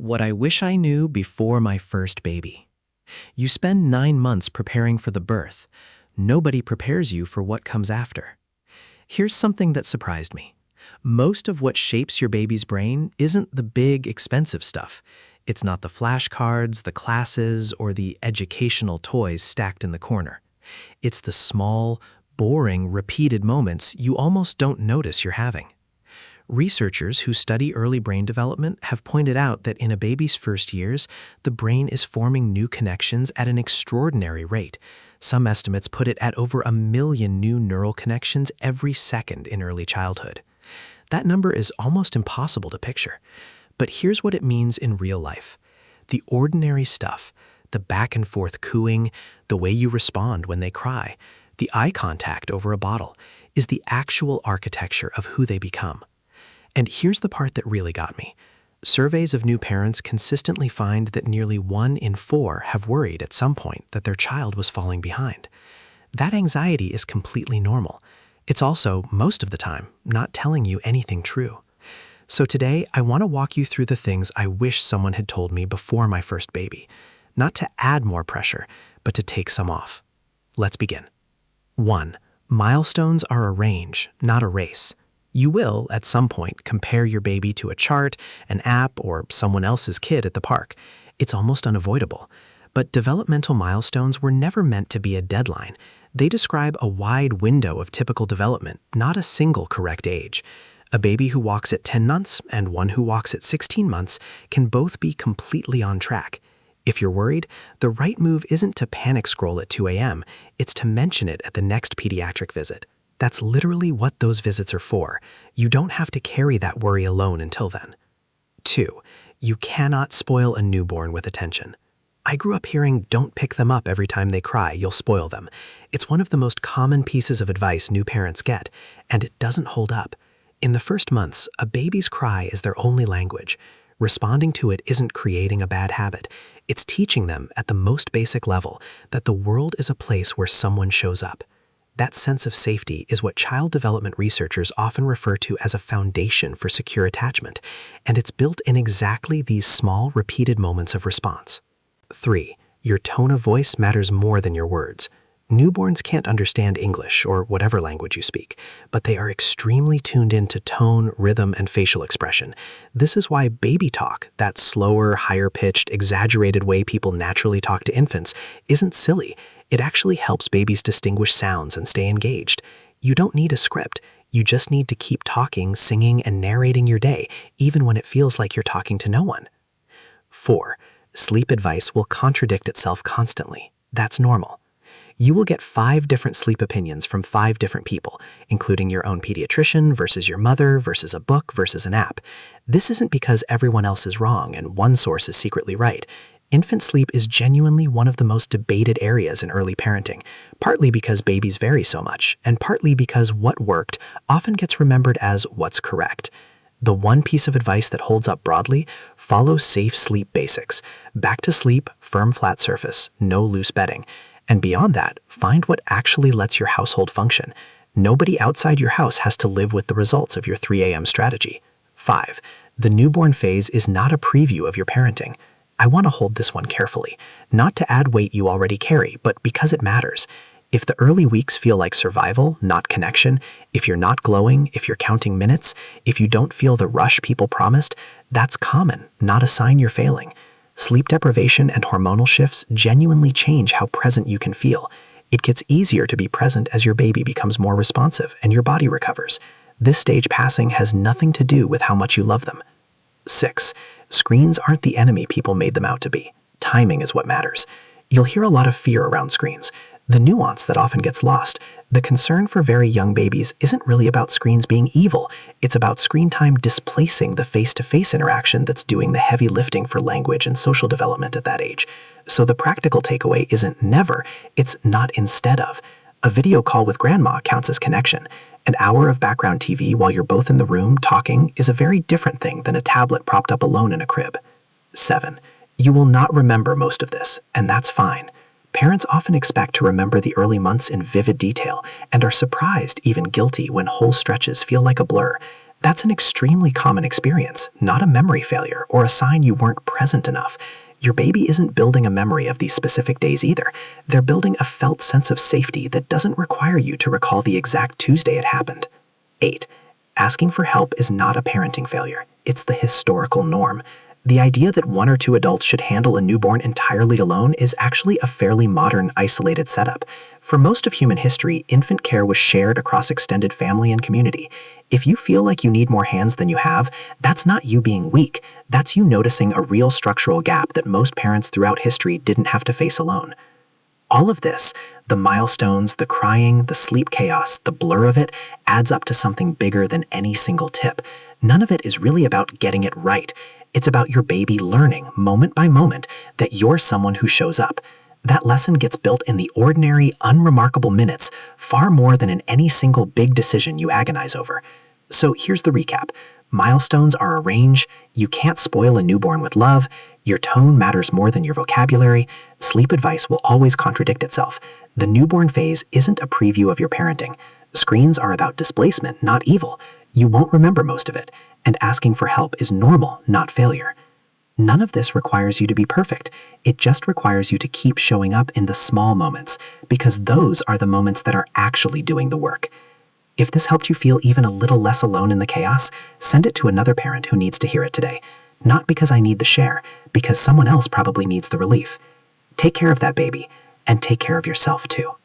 What I wish I knew before my first baby. You spend 9 months preparing for the birth. Nobody prepares you for what comes after. Here's something that surprised me. Most of what shapes your baby's brain isn't the big, expensive stuff. It's not the flashcards, the classes, or the educational toys stacked in the corner. It's the small, boring, repeated moments you almost don't notice you're having. Researchers who study early brain development have pointed out that in a baby's first years, the brain is forming new connections at an extraordinary rate. Some estimates put it at over 1 million new neural connections every second in early childhood. That number is almost impossible to picture. But here's what it means in real life. The ordinary stuff, the back and forth cooing, the way you respond when they cry, the eye contact over a bottle, is the actual architecture of who they become. And here's the part that really got me. Surveys of new parents consistently find that nearly 1 in 4 have worried at some point that their child was falling behind. That anxiety is completely normal. It's also, most of the time, not telling you anything true. So today, I want to walk you through the things I wish someone had told me before my first baby. Not to add more pressure, but to take some off. Let's begin. 1. Milestones are a range, not a race. You will, at some point, compare your baby to a chart, an app, or someone else's kid at the park. It's almost unavoidable. But developmental milestones were never meant to be a deadline. They describe a wide window of typical development, not a single correct age. A baby who walks at 10 months and one who walks at 16 months can both be completely on track. If you're worried, the right move isn't to panic scroll at 2 a.m., it's to mention it at the next pediatric visit. That's literally what those visits are for. You don't have to carry that worry alone until then. 2. You cannot spoil a newborn with attention. I grew up hearing, don't pick them up every time they cry, you'll spoil them. It's one of the most common pieces of advice new parents get, and it doesn't hold up. In the first months, a baby's cry is their only language. Responding to it isn't creating a bad habit. It's teaching them, at the most basic level, that the world is a place where someone shows up. That sense of safety is what child development researchers often refer to as a foundation for secure attachment, and it's built in exactly these small, repeated moments of response. 3. Your tone of voice matters more than your words. Newborns can't understand English or whatever language you speak, but they are extremely tuned into tone, rhythm, and facial expression. This is why baby talk, that slower, higher-pitched, exaggerated way people naturally talk to infants, isn't silly. It actually helps babies distinguish sounds and stay engaged. You don't need a script. You just need to keep talking, singing, and narrating your day, even when it feels like you're talking to no one. 4. Sleep advice will contradict itself constantly. That's normal. You will get 5 different sleep opinions from 5 different people, including your own pediatrician versus your mother versus a book versus an app. This isn't because everyone else is wrong and one source is secretly right. Infant sleep is genuinely one of the most debated areas in early parenting, partly because babies vary so much, and partly because what worked often gets remembered as what's correct. The one piece of advice that holds up broadly: follow safe sleep basics. Back to sleep, firm flat surface, no loose bedding. And beyond that, find what actually lets your household function. Nobody outside your house has to live with the results of your 3 a.m. strategy. 5. The newborn phase is not a preview of your parenting. I want to hold this one carefully, not to add weight you already carry, but because it matters. If the early weeks feel like survival, not connection, if you're not glowing, if you're counting minutes, if you don't feel the rush people promised, that's common, not a sign you're failing. Sleep deprivation and hormonal shifts genuinely change how present you can feel. It gets easier to be present as your baby becomes more responsive and your body recovers. This stage passing has nothing to do with how much you love them. 6. Screens aren't the enemy people made them out to be. Timing is what matters. You'll hear a lot of fear around screens. The nuance that often gets lost. The concern for very young babies isn't really about screens being evil. It's about screen time displacing the face-to-face interaction that's doing the heavy lifting for language and social development at that age. So the practical takeaway isn't never, it's not instead of. A video call with grandma counts as connection. An hour of background TV while you're both in the room talking is a very different thing than a tablet propped up alone in a crib. 7. You will not remember most of this, and that's fine. Parents often expect to remember the early months in vivid detail and are surprised, even guilty, when whole stretches feel like a blur. That's an extremely common experience, not a memory failure or a sign you weren't present enough. Your baby isn't building a memory of these specific days either. They're building a felt sense of safety that doesn't require you to recall the exact Tuesday it happened. 8. Asking for help is not a parenting failure. It's the historical norm. The idea that one or two adults should handle a newborn entirely alone is actually a fairly modern, isolated setup. For most of human history, infant care was shared across extended family and community. If you feel like you need more hands than you have, that's not you being weak. That's you noticing a real structural gap that most parents throughout history didn't have to face alone. All of this, the milestones, the crying, the sleep chaos, the blur of it, adds up to something bigger than any single tip. None of it is really about getting it right. It's about your baby learning, moment by moment, that you're someone who shows up. That lesson gets built in the ordinary, unremarkable minutes, far more than in any single big decision you agonize over. So here's the recap. Milestones are a range. You can't spoil a newborn with love. Your tone matters more than your vocabulary. Sleep advice will always contradict itself. The newborn phase isn't a preview of your parenting. Screens are about displacement, not evil. You won't remember most of it, and asking for help is normal, not failure. None of this requires you to be perfect. It just requires you to keep showing up in the small moments, because those are the moments that are actually doing the work. If this helped you feel even a little less alone in the chaos, send it to another parent who needs to hear it today. Not because I need the share, because someone else probably needs the relief. Take care of that baby, and take care of yourself too.